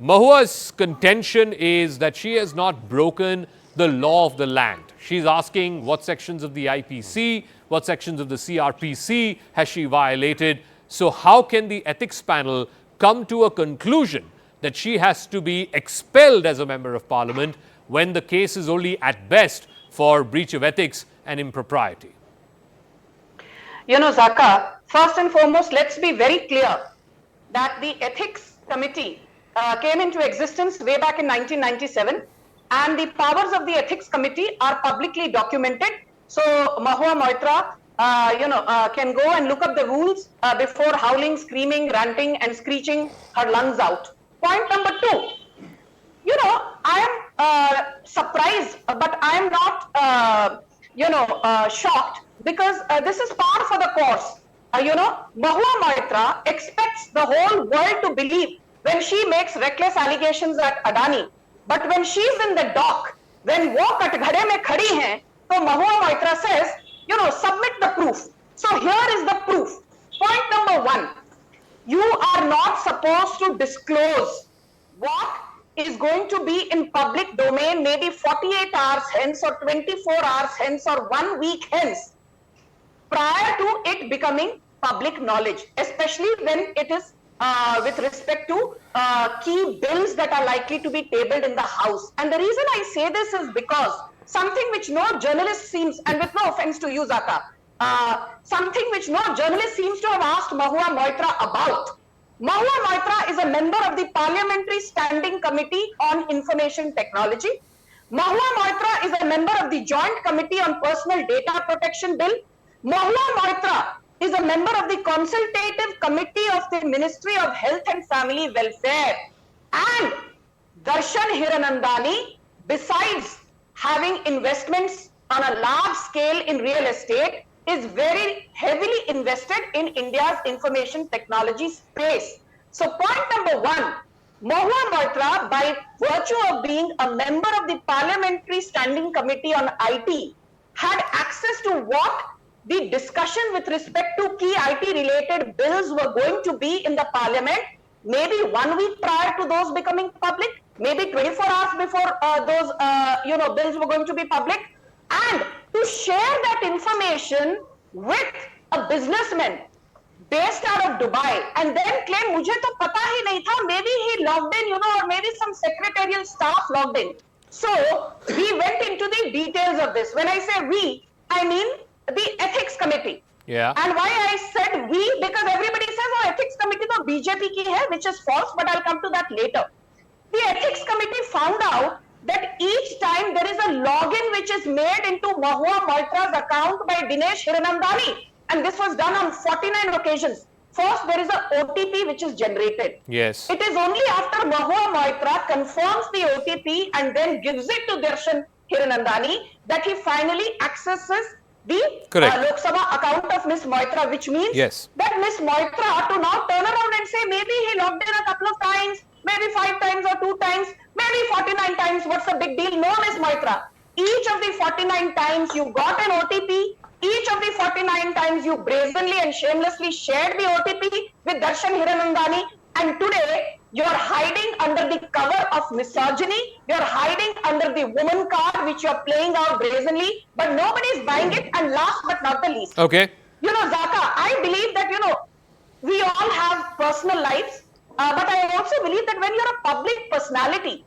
Mahua's contention is that she has not broken the law of the land. She's asking what sections of the IPC, what sections of the CRPC has she violated. So how can the ethics panel come to a conclusion that she has to be expelled as a member of parliament when the case is only at best for breach of ethics and impropriety? You know, Zaka, first and foremost, let's be very clear that the ethics committee came into existence way back in 1997, and the powers of the ethics committee are publicly documented. So Mahua Moitra, can go and look up the rules before howling, screaming, ranting, and screeching her lungs out. Point number two, I am surprised, but I am not, shocked, because this is par for the course. Mahua Moitra expects the whole world to believe when she makes reckless allegations at Adani. But when she's in the dock, when wo katghade mein khadi hain, so Mahua Moitra says, submit the proof. So here is the proof. Point number one, you are not supposed to disclose what is going to be in public domain maybe 48 hours hence or 24 hours hence or 1 week hence prior to it becoming public knowledge, especially when it is with respect to key bills that are likely to be tabled in the House. And the reason I say this is because something which no journalist seems, and with no offense to you, Zaka, something which no journalist seems to have asked Mahua Moitra about. Mahua Moitra is a member of the Parliamentary Standing Committee on Information Technology. Mahua Moitra is a member of the Joint Committee on Personal Data Protection Bill. Mahua Moitra is a member of the Consultative Committee of the Ministry of Health and Family Welfare. And Darshan Hiranandani, besides having investments on a large scale in real estate, is very heavily invested in India's information technology space. So point number one, Mahua Moitra, by virtue of being a member of the Parliamentary Standing Committee on IT, had access to what the discussion with respect to key IT related bills were going to be in the parliament, maybe 1 week prior to those becoming public, maybe 24 hours before those bills were going to be public, and to share that information with a businessman based out of Dubai and then claim, mujhe to pata hi nahi tha, maybe he logged in, or maybe some secretarial staff logged in. So we went into the details of this. When I say we, I mean the ethics committee. Yeah. And why I said we, because everybody says, oh, ethics committee to BJP ki hai, which is false, but I'll come to that later. The ethics committee found out that each time there is a login which is made into Mahua Moitra's account by Dinesh Hiranandani, and this was done on 49 occasions. First, there is a OTP which is generated. Yes. It is only after Mahua Moitra confirms the OTP and then gives it to Darshan Hiranandani that he finally accesses the Lok Sabha account of Ms. Moitra, which means that Ms. Moitra to now turn around and say maybe he logged in a couple of times, maybe 5 times or 2 times, maybe 49 times, what's the big deal? No, Ms. Moitra. Each of the 49 times you got an OTP, each of the 49 times you brazenly and shamelessly shared the OTP with Darshan Hiranandani, and today you're hiding under the cover of misogyny, you're hiding under the woman card which you're playing out brazenly, but nobody's buying it. And last but not the least, okay, Zaka, I believe that, we all have personal lives, but I also believe that when you're a public personality,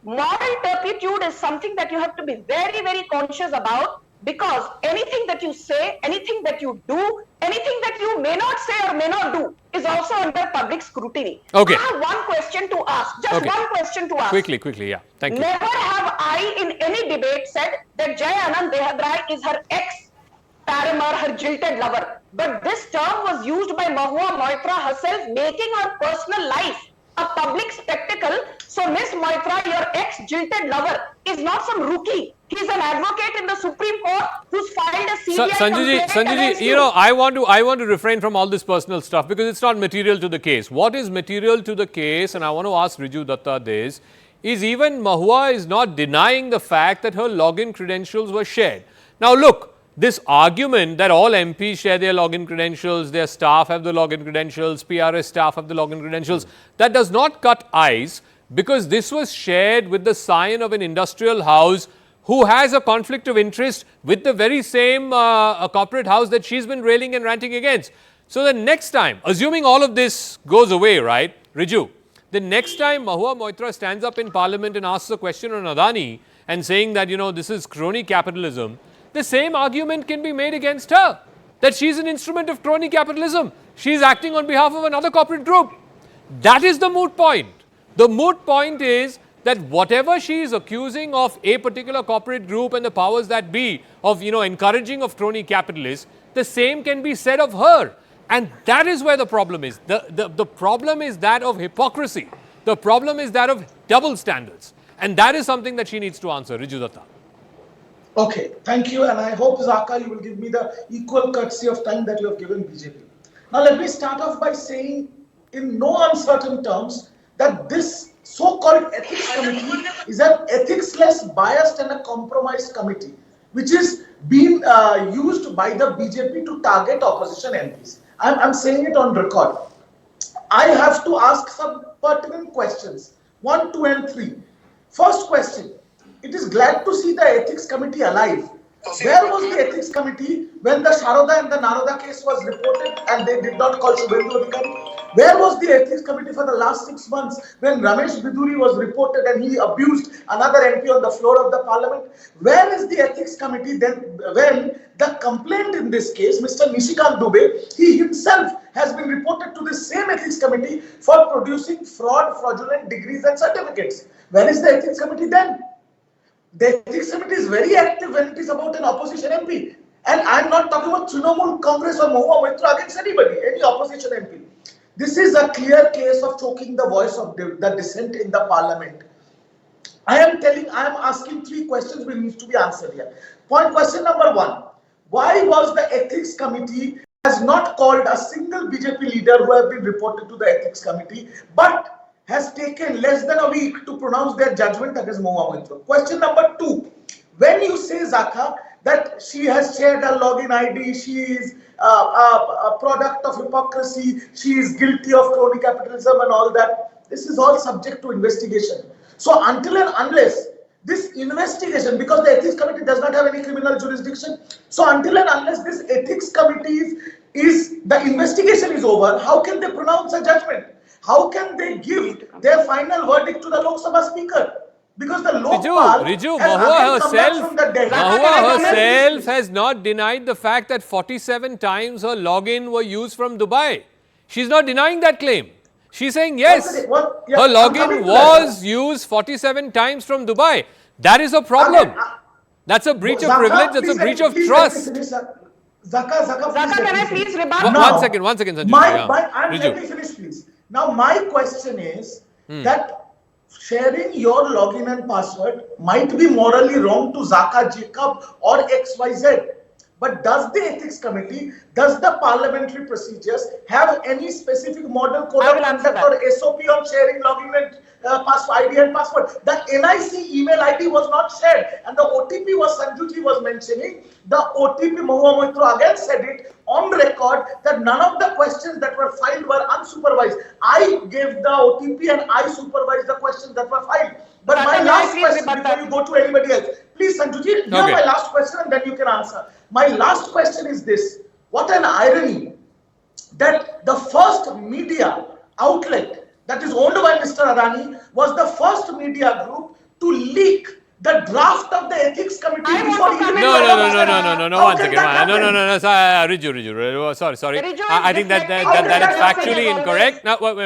moral turpitude is something that you have to be very, very conscious about, because anything that you say, anything that you do, anything that you may not say or may not do is also under public scrutiny. Okay. I have one question to ask. Just one question to ask. Quickly, yeah. Thank you. Never have I in any debate said that Jai Anand Dehadrai is her ex-paramour, her jilted lover. But this term was used by Mahua Moitra herself, making her personal life a public spectacle. So Miss Moitra, your ex-jilted lover, is not some rookie. He's an advocate in the Supreme Court who's filed a CBI complaint against you. I want to refrain from all this personal stuff because it's not material to the case. What is material to the case, and I want to ask Riju Dutta this, is even Mahua is not denying the fact that her login credentials were shared. Now look, this argument that all MPs share their login credentials, their staff have the login credentials, PRS staff have the login credentials, that does not cut eyes, because this was shared with the scion of an industrial house who has a conflict of interest with the very same corporate house that she's been railing and ranting against. So the next time, assuming all of this goes away, right, Riju, the next time Mahua Moitra stands up in Parliament and asks a question on Adani and saying that, this is crony capitalism, the same argument can be made against her, that she's an instrument of crony capitalism. She's acting on behalf of another corporate group. That is the moot point. The moot point is that whatever she is accusing of a particular corporate group and the powers that be of, encouraging of crony capitalists, the same can be said of her. And that is where the problem is. The problem is that of hypocrisy. The problem is that of double standards. And that is something that she needs to answer. Riju Dutta. Okay, thank you. And I hope, Zaka, you will give me the equal courtesy of time that you have given BJP. Now, let me start off by saying in no uncertain terms that this so-called ethics committee is an ethics-less, biased and a compromised committee, which is being used by the BJP to target opposition MPs. I'm saying it on record. I have to ask some pertinent questions. 1, 2 and 3. First question. It is glad to see the ethics committee alive. Where was the ethics committee when the Sharoda and the Naroda case was reported and they did not call Subhendu Adhikari? Where was the ethics committee for the last 6 months when Ramesh Biduri was reported and he abused another MP on the floor of the parliament? Where is the ethics committee then when the complaint in this case, Mr. Nishikant Dubey, he himself has been reported to the same ethics committee for producing fraudulent degrees and certificates? Where is the ethics committee then? The ethics committee is very active when it is about an opposition MP. And I'm not talking about Trinamool Congress or Mahua Moitra against anybody, any opposition MP. This is a clear case of choking the voice of the dissent in the parliament. I am asking 3 questions which needs to be answered here. Question number 1. Why was the ethics committee has not called a single BJP leader who have been reported to the ethics committee, but has taken less than a week to pronounce their judgment against Mahua Moitra? Question number 2. When you say, Zaka, that she has shared her login ID, she is a product of hypocrisy, she is guilty of crony capitalism and all that, this is all subject to investigation. So until and unless this investigation, because the ethics committee does not have any criminal jurisdiction, so until and unless this ethics committee the investigation is over, how can they pronounce a judgment? How can they give their final verdict to the Lok Sabha Speaker? Because the Riju, Mahua herself has not denied the fact that 47 times her login were used from Dubai. She's not denying that claim. She's saying yes, her login was used 47 times from Dubai. That is a problem. That's a breach of privilege. That's a breach of trust. Zaka, can I please rebut? One second, Sanju. Let me finish, please. Now, my question is that sharing your login and password might be morally wrong to Zaka, Jacob or XYZ. But does the ethics committee, does the parliamentary procedures have any specific model code of conduct or SOP on sharing login and ID and password? The NIC email ID was not shared, and the OTP was Sanjuji was mentioning. The OTP, Mahua Moitra again said it on record that none of the questions that were filed were unsupervised. I gave the OTP and I supervised the questions that were filed. But my last question before you go to anybody else, please Sanjuji, you have my last question and then you can answer. My last question is this: what an irony that the first media outlet that is owned by Mr. Adani was the first media group to leak the draft of the ethics committee before even... No, one second. No, Riju, sorry. Riju, I think that is factually incorrect. No,